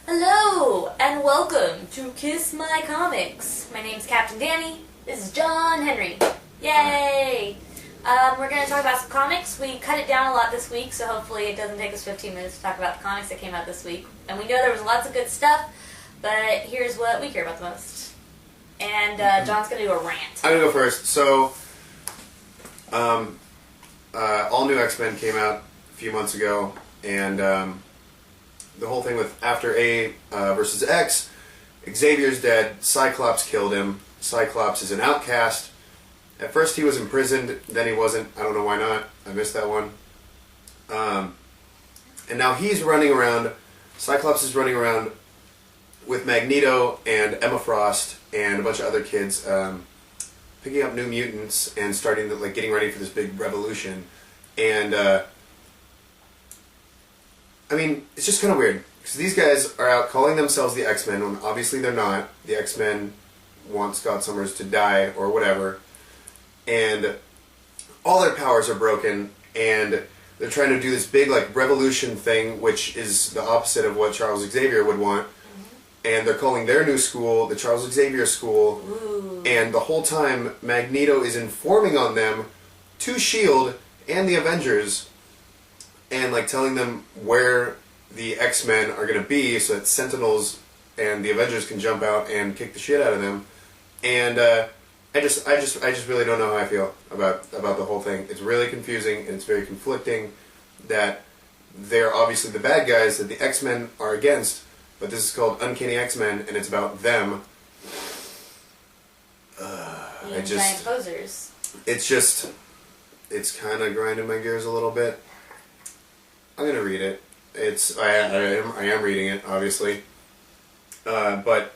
Hello, and welcome to Kiss My Comics. My name's Captain Danny. This is John Henry. Yay! We're going to talk about some comics. We cut it down a lot this week, so hopefully it doesn't take us 15 minutes to talk about the comics that came out this week. And we know there was lots of good stuff, but here's what we care about the most. And John's going to do a rant. I'm going to go first. So, all new X-Men came out a few months ago, and the whole thing with after A versus X, Xavier's dead, Cyclops killed him. Cyclops is an outcast. At first he was imprisoned, then he wasn't. I don't know why not. I missed that one. And now he's running around, Cyclops is running around with Magneto and Emma Frost and a bunch of other kids, picking up new mutants and starting to, getting ready for this big revolution. And I mean, it's just kind of weird, because these guys are out calling themselves the X-Men when obviously they're not. The X-Men want Scott Summers to die or whatever, and all their powers are broken, and they're trying to do this big revolution thing, which is the opposite of what Charles Xavier would want. And they're calling their new school the Charles Xavier School. Ooh. And the whole time Magneto is informing on them to S.H.I.E.L.D. and the Avengers, and telling them where the X-Men are going to be so that Sentinels and the Avengers can jump out and kick the shit out of them. And I just really don't know how I feel about the whole thing. It's really confusing, and it's very conflicting that they're obviously the bad guys that the X-Men are against, but this is called Uncanny X-Men, and it's about them. giant posers. It's kind of grinding my gears a little bit. I'm gonna read it. I am reading it, obviously, but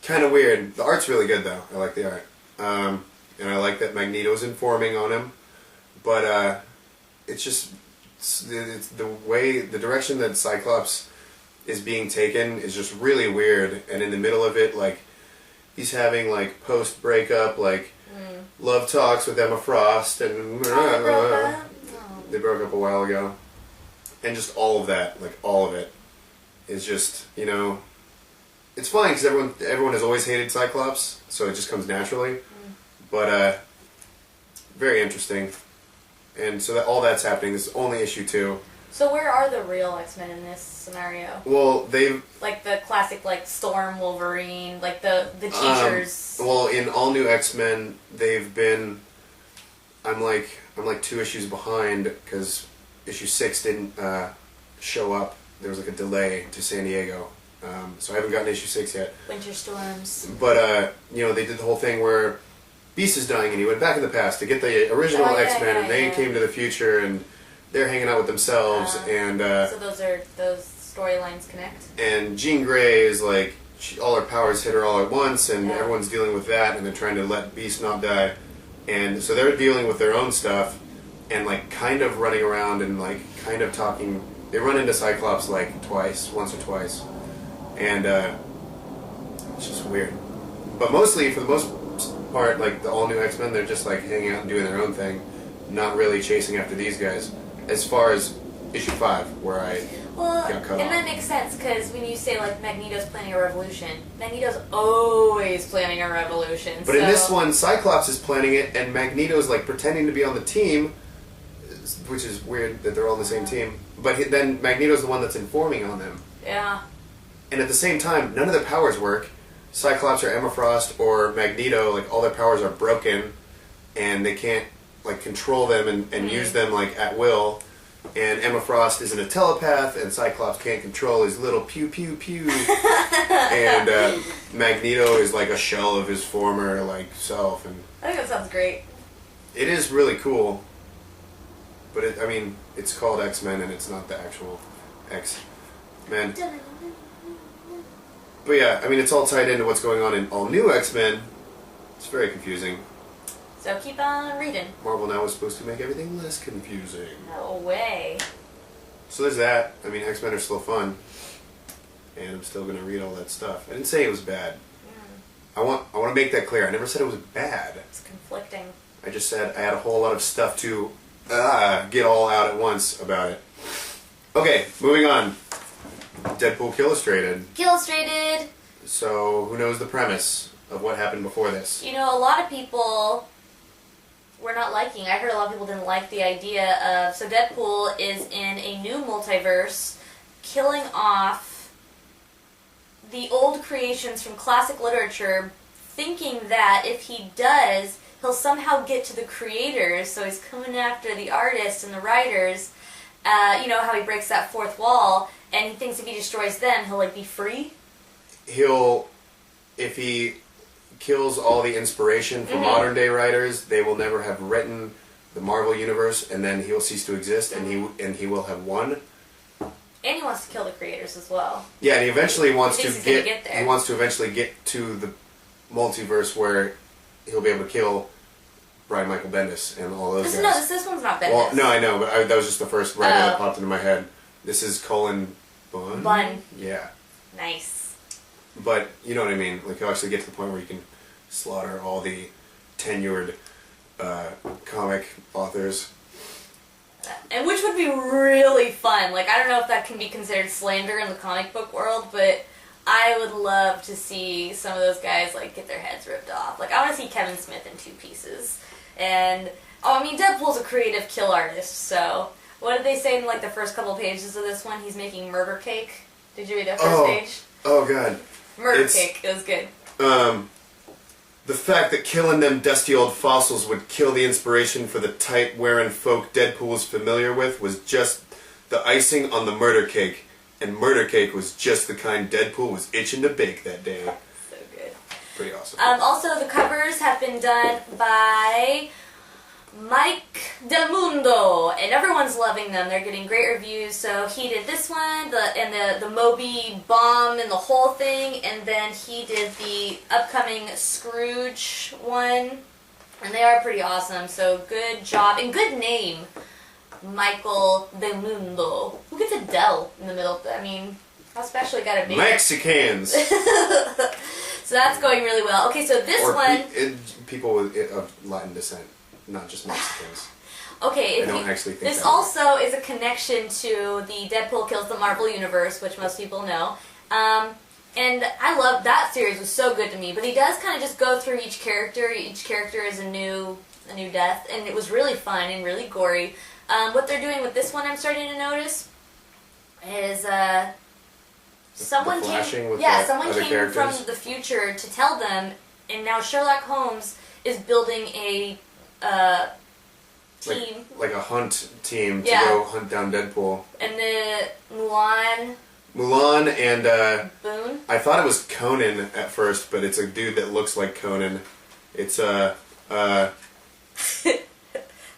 kind of weird. The art's really good though. I like the art, and I like that Magneto's informing on him. But it's the direction that Cyclops is being taken is just really weird. And in the middle of it, he's having post breakup love talks with Emma Frost, and they broke up a while ago. And just all of that, all of it, is just, it's fine because everyone has always hated Cyclops, so it just comes naturally. But very interesting, and so all that's happening. This is only issue 2. So where are the real X-Men in this scenario? Well, they've the classic Storm, Wolverine, the teachers. Well, in all new X-Men, they've been. I'm 2 issues behind because issue 6 didn't show up. There was a delay to San Diego, so I haven't gotten issue 6 yet. Winter storms. But they did the whole thing where Beast is dying, and he went back in the past to get the original X-Men, and they came to the future, and they're hanging out with themselves, and so those storylines connect. And Jean Grey is all her powers hit her all at once, and everyone's dealing with that, and they're trying to let Beast not die, and so they're dealing with their own stuff. And kind of running around and kind of talking. They run into Cyclops once or twice, and it's just weird. But mostly, for the most part, the all new X-Men, they're just hanging out and doing their own thing, not really chasing after these guys. As far as issue 5, where I got cut off. And that makes sense because when you say Magneto's planning a revolution, Magneto's always planning a revolution. But in this one, Cyclops is planning it, and Magneto's pretending to be on the team. Which is weird that they're all on the same team. But then Magneto's the one that's informing on them. Yeah. And at the same time, none of their powers work. Cyclops or Emma Frost or Magneto, all their powers are broken. And they can't, control them and use them, at will. And Emma Frost isn't a telepath, and Cyclops can't control his little pew-pew-pew. And Magneto is a shell of his former, self. And I think that sounds great. It is really cool. But it's called X-Men, and it's not the actual X-Men. But yeah, it's all tied into what's going on in all new X-Men. It's very confusing. So keep on reading. Marvel now is supposed to make everything less confusing. No way. So there's that. X-Men are still fun. And I'm still going to read all that stuff. I didn't say it was bad. I want to make that clear. I never said it was bad. It's conflicting. I just said I had a whole lot of stuff to get all out at once about it. Okay, moving on. Deadpool Killustrated. Killustrated. So, who knows the premise of what happened before this? You know, a lot of people were not liking. I heard a lot of people didn't like the idea of. So Deadpool is in a new multiverse, killing off the old creations from classic literature, thinking that if he does, he'll somehow get to the creators. So he's coming after the artists and the writers. You know how he breaks that fourth wall, and he thinks if he destroys them, he'll like be free. If he kills all the inspiration from modern day writers, they will never have written the Marvel universe, and then he will cease to exist, and he will have won. And he wants to kill the creators as well. Yeah, and he eventually wants to get there. He wants to eventually get to the multiverse where he'll be able to kill Brian Michael Bendis and all those guys. No, this one's not Bendis. Well, no, I know, but that was just the first writer that popped into my head. This is Cullen Bunn. Bunn. Yeah. Nice. But you know what I mean. Like he'll actually get to the point where you can slaughter all the tenured comic authors. And which would be really fun. Like, I don't know if that can be considered slander in the comic book world, but I would love to see some of those guys, like, get their heads ripped off. Like, I want to see Kevin Smith in 2 pieces. And, I mean, Deadpool's a creative kill artist, so what did they say in, like, the first couple pages of this one? He's making murder cake. Did you read that first page? Oh, God. Murder cake. It was good. The fact that killing them dusty old fossils would kill the inspiration for the tight-wearing folk Deadpool was familiar with was just the icing on the murder cake. And murder cake was just the kind Deadpool was itching to bake that day. So good. Pretty awesome. Also, the covers have been done by Mike Del Mundo, and everyone's loving them. They're getting great reviews. So he did this one, the Moby bomb and the whole thing, and then he did the upcoming Scrooge one, and they are pretty awesome. So good job and good name, Michael Del Mundo. Who gets a Del in the middle? I mean, how special it gotta be? Mexicans. So that's going really well. Okay, so this one, people of Latin descent. Not just Mexicans. Okay, I don't actually think this that also is a connection to the Deadpool Kills the Marvel Universe, which most people know. And I love that series. Was so good to me. But he does kind of just go through each character. Each character is a new death, and it was really fun and really gory. What they're doing with this one, I'm starting to notice, is someone came from the future to tell them, and now Sherlock Holmes is building a team. Like a hunt team to go hunt down Deadpool. And the Mulan and Boone? I thought it was Conan at first, but it's a dude that looks like Conan. It's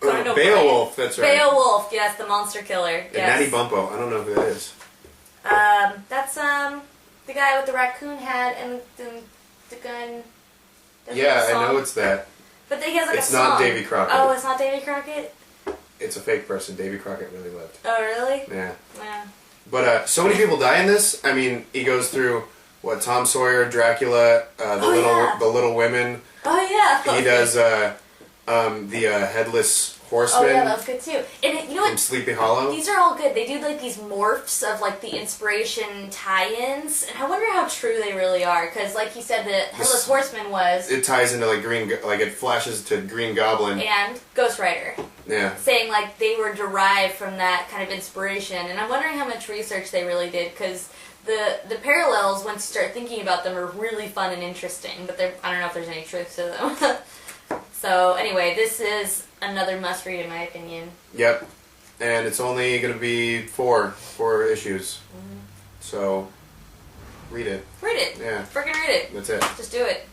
Beowulf, that's right. Beowulf, yes, the monster killer. And Natty Bumpo, I don't know who that is. That's the guy with the raccoon hat and the gun. Yeah, I know it's that. But he has like it's a song. Not Davy Crockett. Oh, it's not Davy Crockett? It's a fake person. Davy Crockett really lived. Oh, really? Yeah. Yeah. But so many people die in this. I mean, he goes through Tom Sawyer, Dracula, the Little Women. Oh yeah. He does the Headless Horseman. Oh yeah, that was good too. And you know what? From Sleepy Hollow. These are all good. They do like these morphs of like the inspiration tie-ins, and I wonder how true they really are. Because like he said, the Headless Horseman was. It ties into like it flashes to Green Goblin and Ghost Rider. Yeah. Saying like they were derived from that kind of inspiration, and I'm wondering how much research they really did because. The parallels, once you start thinking about them, are really fun and interesting, but I don't know if there's any truth to them. So, anyway, this is another must-read in my opinion. Yep. And it's only going to be four issues. Mm-hmm. So, read it. Read it. Yeah. Freaking read it. That's it. Just do it.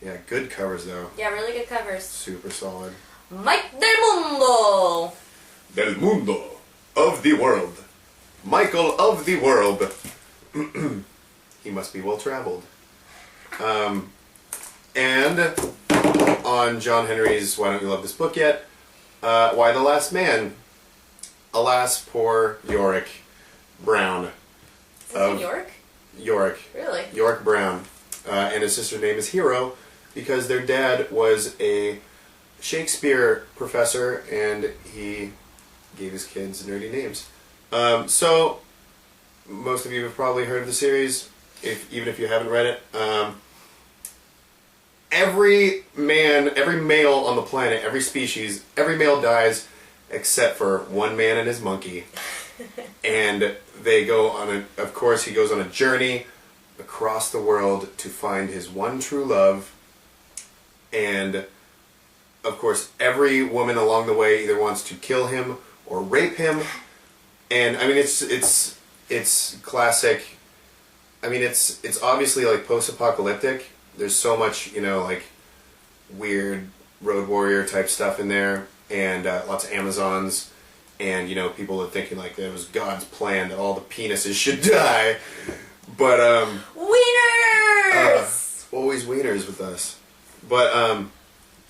Yeah, good covers, though. Yeah, really good covers. Super solid. Mike Del Mundo! Del Mundo of the world. Michael of the world. He must be well traveled. And on John Henry's Why Don't You Love This Book Yet? Why the Last Man? Alas, poor Yorick Brown. Is this York? Yorick. Really? Yorick Brown. And his sister's name is Hero because their dad was a Shakespeare professor and he gave his kids nerdy names. So, most of you have probably heard of the series, even if you haven't read it. Every male on the planet, every species, every male dies except for one man and his monkey. And they go on of course, he goes on a journey across the world to find his one true love. And of course, every woman along the way either wants to kill him or rape him. And I mean, it's classic. I mean, it's obviously like post-apocalyptic. There's so much, you know, like weird Road Warrior type stuff in there, and lots of Amazons, and you know, people are thinking like it was God's plan that all the penises should die. But wieners. Always wieners with us. But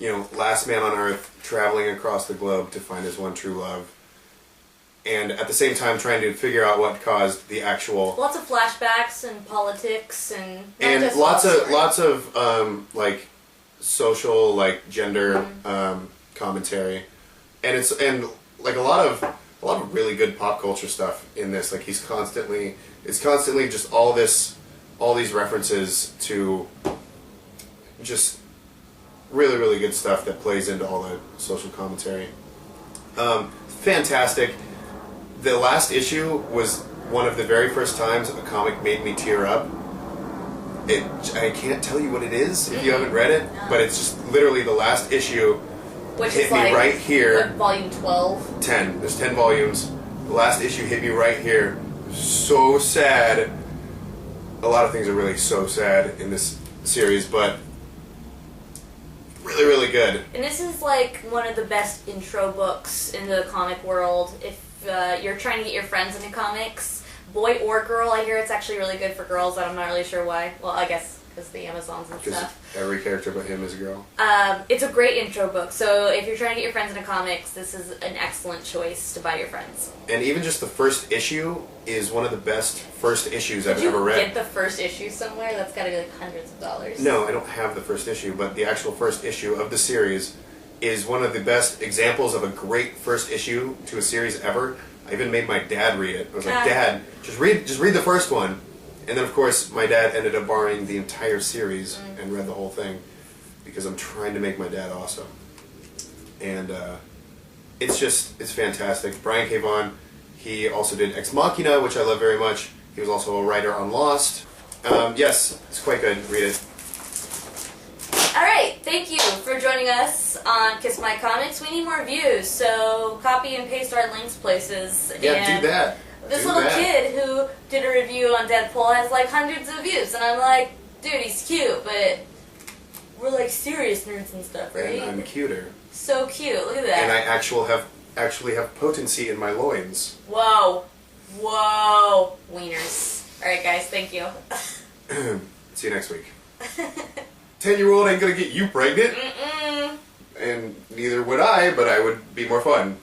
you know, last man on Earth traveling across the globe to find his one true love. And at the same time trying to figure out what caused the actual... Lots of flashbacks and politics and... And lots of like, social, like, gender commentary. And like, a lot of really good pop culture stuff in this. Like, it's constantly just all these references to just really, really good stuff that plays into all the social commentary. Fantastic. The last issue was one of the very first times a comic made me tear up. I can't tell you what it is if you haven't read it, but it's just literally the last issue. Which hit is me like, right here. What, volume 12? 10. There's 10 volumes. The last issue hit me right here. So sad. A lot of things are really so sad in this series, but really, really good. And this is like one of the best intro books in the comic world. If you're trying to get your friends into comics, boy or girl, I hear it's actually really good for girls, and I'm not really sure why. Well, I guess because the Amazons and stuff. Every character but him is a girl. It's a great intro book, so if you're trying to get your friends into comics, this is an excellent choice to buy your friends. And even just the first issue is one of the best first issues I've ever read. Did you get the first issue somewhere? That's got to be like hundreds of dollars. No, I don't have the first issue, but the actual first issue of the series is one of the best examples of a great first issue to a series ever. I even made my dad read it. I was like, Dad, just read the first one. And then, of course, my dad ended up borrowing the entire series and read the whole thing because I'm trying to make my dad awesome. And it's fantastic. Brian K. Vaughan, he also did Ex Machina, which I love very much. He was also a writer on Lost. Yes, it's quite good. Read it. Alright, thank you for joining us on Kiss My Comics. We need more views, so copy and paste our links places. Yeah, and do that. This little kid who did a review on Deadpool has like hundreds of views, and I'm like, dude, he's cute, but we're like serious nerds and stuff, right? And I'm cuter. So cute, look at that. And I actually have potency in my loins. Whoa. Whoa. Wieners. Alright guys, thank you. See you next week. 10-year-old ain't gonna get you pregnant. Mm-mm. And neither would I, but I would be more fun.